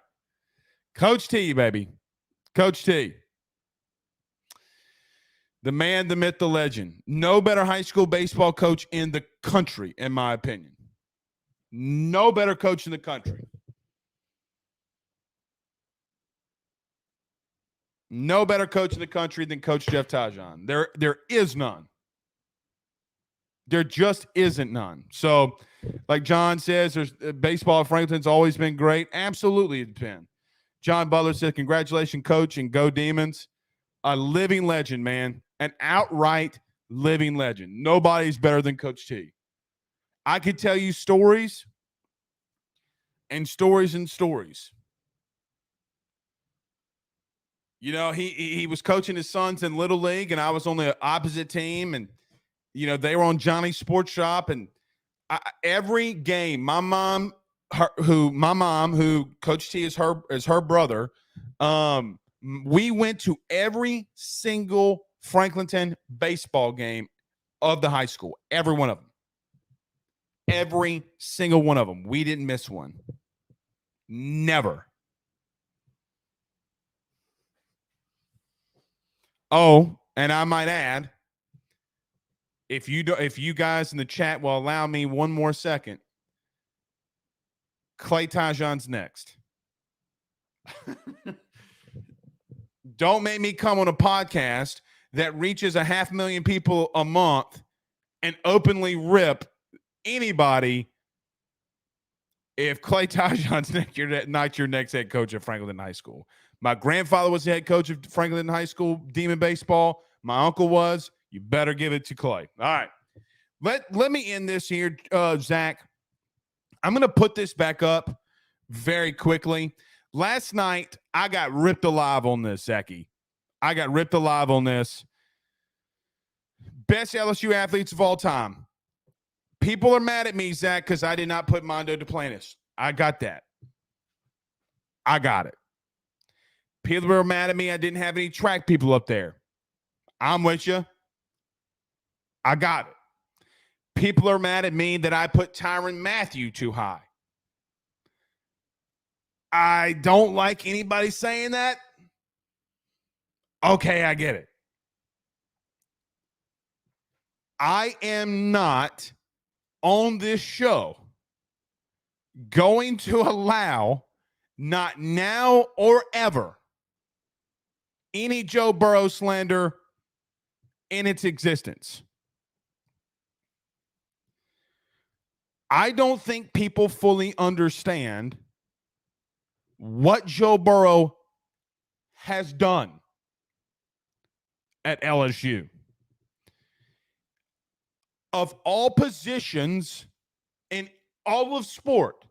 Coach T, baby. Coach T. The man, the myth, the legend. No better high school baseball coach in the country, in my opinion. No better coach in the country. No better coach in the country than Coach Jeff Tajan. There is none. There just isn't none. So, like John says, there's baseball at Franklin's always been great. Absolutely, it's been. John Butler said, congratulations, Coach, and go Demons. A living legend, man. An outright living legend. Nobody's better than Coach T. I could tell you stories and stories and stories. You know, he was coaching his sons in Little League, and I was on the opposite team, and, you know, they were on Johnny's Sports Shop, and every game, my mom, who Coach T is her brother, we went to every single Franklinton baseball game of the high school, every one of them. Every single one of them. We didn't miss one. Never. Oh, and I might add, if you guys in the chat will allow me one more second, Clay Tajan's next. Don't make me come on a podcast that reaches 500,000 people a month and openly rip anybody if Clay Tajan's not your next head coach at Franklin High School. My grandfather was the head coach of Franklin High School Demon Baseball. My uncle was. You better give it to Clay. All right. Let me end this here, Zach. I'm going to put this back up very quickly. Last night, I got ripped alive on this, Zachy. I got ripped alive on this. Best LSU athletes of all time. People are mad at me, Zach, because I did not put Mondo Duplantis. I got that. I got it. People are mad at me. I didn't have any track people up there. I'm with you. I got it. People are mad at me that I put Tyrann Mathieu too high. I don't like anybody saying that. Okay, I get it. I am not on this show going to allow, not now or ever, any Joe Burrow slander in its existence. I don't think people fully understand what Joe Burrow has done at LSU. Of all positions in all of sport,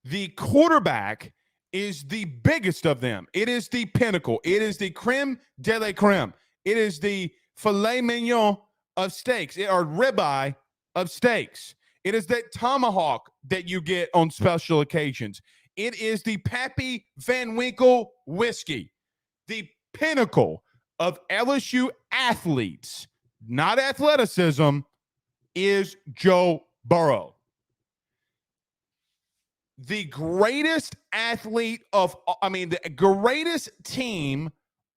the quarterback is the biggest of them. It is the pinnacle. It is the creme de la creme. It is the filet mignon of steaks, or ribeye of steaks. It is that tomahawk that you get on special occasions. It is the Pappy Van Winkle whiskey. The pinnacle of LSU athletes, not athleticism, is Joe Burrow. The greatest athlete the greatest team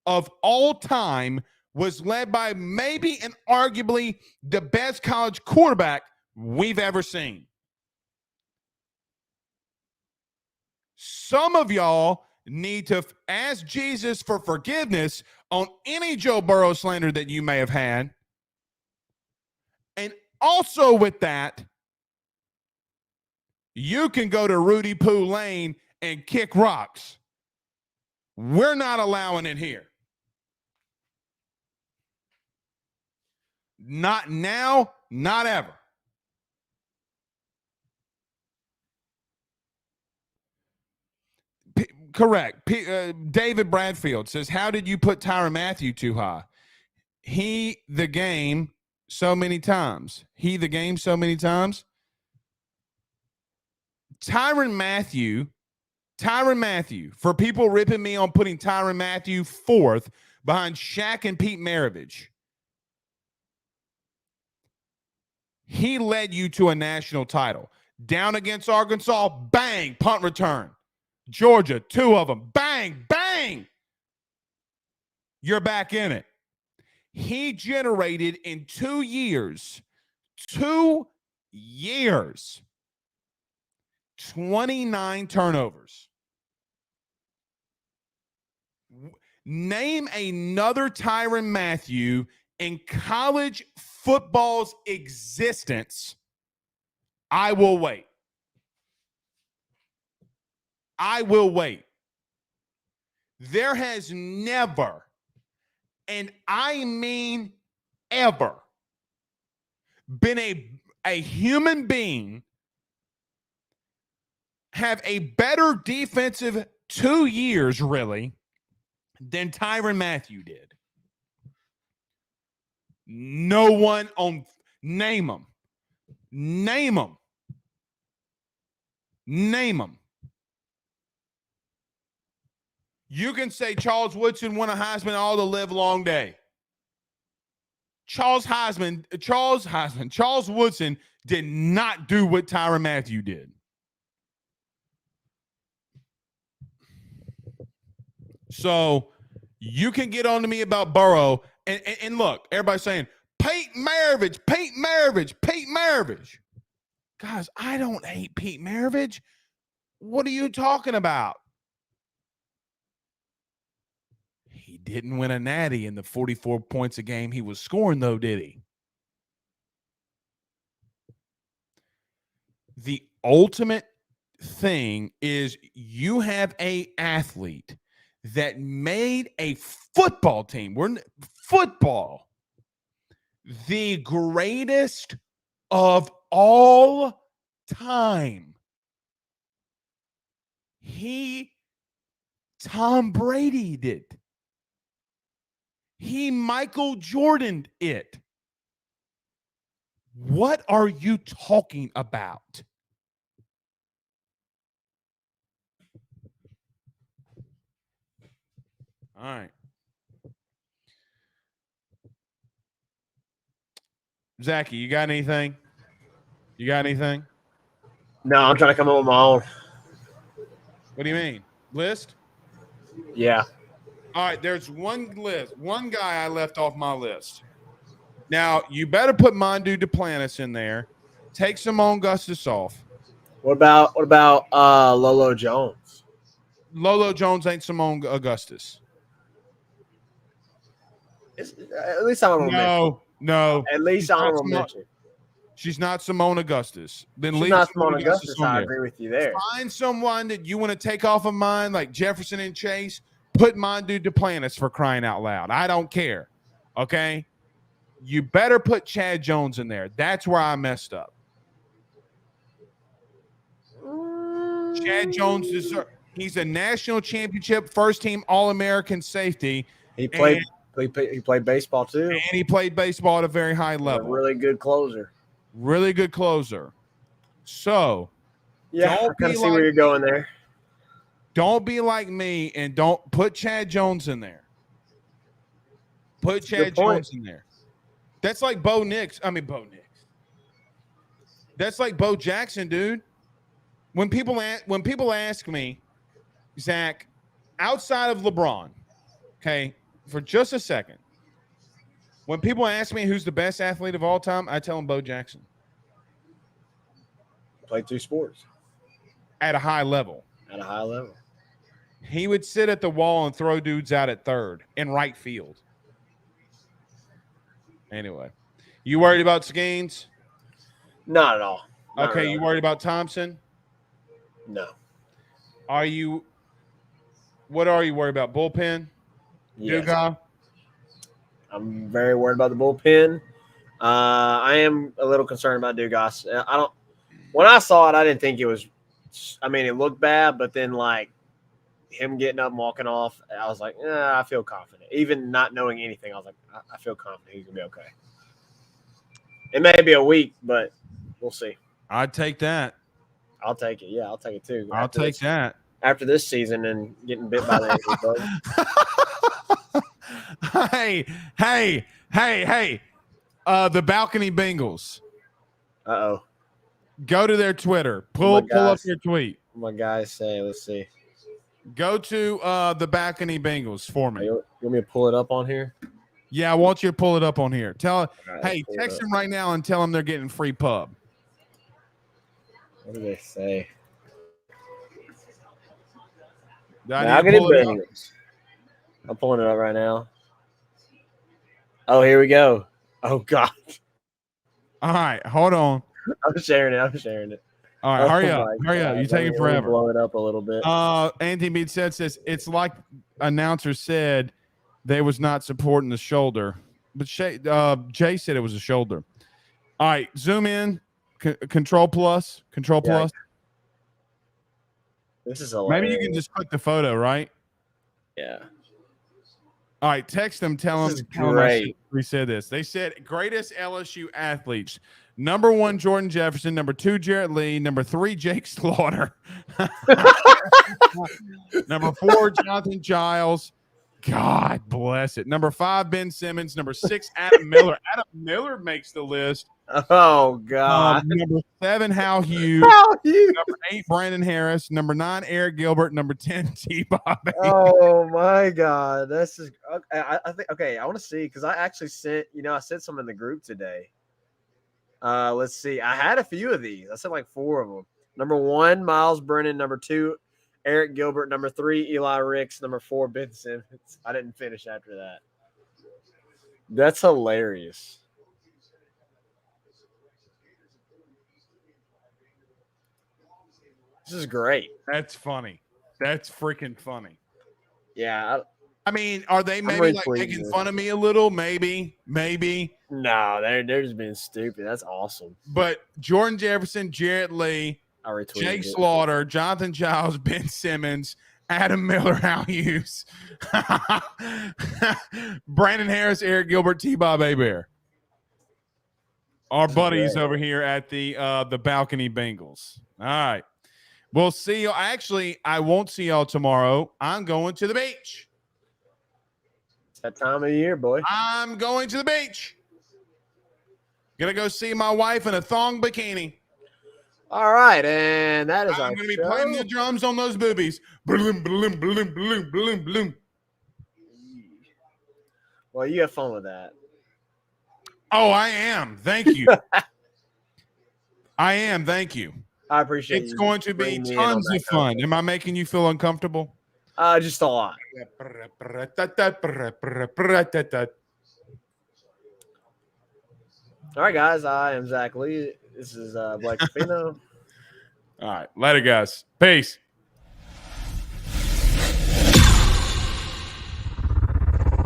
of all time was led by maybe and arguably the best college quarterback we've ever seen. Some of y'all need to ask Jesus for forgiveness on any Joe Burrow slander that you may have had. And also with that, you can go to Rudy Poo Lane and kick rocks. We're not allowing it here. Not now, not ever. Correct. David Bradfield says, how did you put Tyrann Mathieu too high? He, the game, so many times. Tyrann Mathieu, for people ripping me on putting Tyrann Mathieu fourth behind Shaq and Pete Maravich, he led you to a national title. Down against Arkansas, bang, punt return. Georgia, 2 of them, bang, bang. You're back in it. He generated in 2 years, 29 turnovers. Name another Tyrann Mathieu in college football's existence. I will wait. There has never, and I mean ever, been a human being have a better defensive 2 years, really, than Tyrann Mathieu did. No one on, name them. You can say Charles Woodson won a Heisman all the live long day. Charles Woodson did not do what Tyrann Mathieu did. So you can get on to me about Burrow. And look, everybody's saying, Peyton Maravich. Guys, I don't hate Pete Maravich. What are you talking about? He didn't win a natty in the 44 points a game he was scoring, though, did he? The ultimate thing is you have an athlete that made a football team. Football, the greatest of all time. Tom Brady did. He Michael Jordan'd it. What are you talking about? All right. Zachy, you got anything? No, I'm trying to come up with my own. What do you mean? List? Yeah. All right, there's one guy I left off my list. Now, you better put Mondu Duplantis in there. Take Simone Augustus off. What about Lolo Jones? Lolo Jones ain't Simone Augustus. At least honorable mention. No. At least honorable mention. She's not Simone Augustus. Then She's leave not Simone Simone Augustus. on I there. agree with you there. Find someone that you want to take off of mine, like Jefferson and Chase. Put Mondu Duplantis, for crying out loud. I don't care. Okay? You better put Chad Jones in there. That's where I messed up. Chad Jones he's a national championship first team All-American safety. He played baseball too. And he played baseball at a very high level. A really good closer. Really good closer. So, yeah, I kind of see where you're going there. Don't be like me and don't put Chad Jones in there. Put Chad Jones in there. That's like Bo Nix. That's like Bo Jackson, dude. When people ask me, Zach, outside of LeBron, okay, for just a second, when people ask me who's the best athlete of all time, I tell them Bo Jackson. Played 2 sports. At a high level. He would sit at the wall and throw dudes out at third in right field. Anyway, you worried about Skeens? Not at all. Not okay, really. You worried about Thompson? No. What are you worried about? Bullpen? Yes. Dugas? I'm very worried about the bullpen. I am a little concerned about Dugas. When I saw it, I didn't think it was, it looked bad, but then like him getting up and walking off, I was like, I feel confident. Even not knowing anything, I was like, I feel confident he's going to be okay. It may be a week, but we'll see. I'd take that. I'll take it. Yeah, I'll take it too. I'll take that. After this season and getting bit by the ankle bug. Hey. The Balcony Bengals. Uh-oh. Go to their Twitter. Pull up your tweet. What my guys say. Let's see. Go to the Balcony Bengals for me. You want me to pull it up on here? Yeah, I want you to pull it up on here. Right, Text them right now and tell them they're getting free pub. What do they say? I'm pulling it up right now. Oh, here we go. Oh, God. All right, hold on. I'm sharing it. All right, hurry up. You're taking forever. Blow it up a little bit. Anthony Beat says it's like announcer said they was not supporting the shoulder, but Jay said it was a shoulder. All right, zoom in. Control plus. This is hilarious. Maybe you can just click the photo, right? Yeah. All right, text them. Tell them. Great. We said this. They said greatest LSU athletes. Number 1, Jordan Jefferson. Number 2, Jarrett Lee. Number 3, Jake Slaughter. Number 4, Jonathan Giles. God bless it. Number 5, Ben Simmons. Number 6, Adam Miller. Adam Miller makes the list. Oh, God. Number 7, Hal Hughes. Number 8, Brandon Harris. Number 9, Eric Gilbert. Number 10, T-Bob. Oh, my God. This is I think, okay, I want to see because I actually sent some in the group today. Let's see. I had a few of these. I sent like 4 of them. Number 1, Miles Brennan. Number 2, Eric Gilbert. Number 3, Eli Ricks. Number 4, Ben Simmons. I didn't finish after that. That's hilarious. This is great. That's funny. That's freaking funny. Yeah. I mean, are they maybe like making fun of me a little? Maybe. No, they're just being stupid. That's awesome. But Jordan Jefferson, Jarrett Lee, Jake Slaughter, Jonathan Giles, Ben Simmons, Adam Miller, Hal Hughes, Brandon Harris, Eric Gilbert, T-Bob Hebert. Our buddies over here at the Balcony Bengals. All right. We'll see you. Actually, I won't see y'all tomorrow. I'm going to the beach. It's that time of year, boy. I'm going to the beach. Gonna go see my wife in a thong bikini. All right, and that is I'm gonna be playing the drums on those boobies. Bloom, bloom, bloom, bloom, bloom, bloom. Well, you have fun with that. Oh, I am. Thank you. I am. Thank you. I appreciate It's you going to be bringing me in on tons that of fun. Am I making you feel uncomfortable? Just a lot. All right, guys. I am Zach Lee. This is Blake Fino. All right. Later, guys. Peace.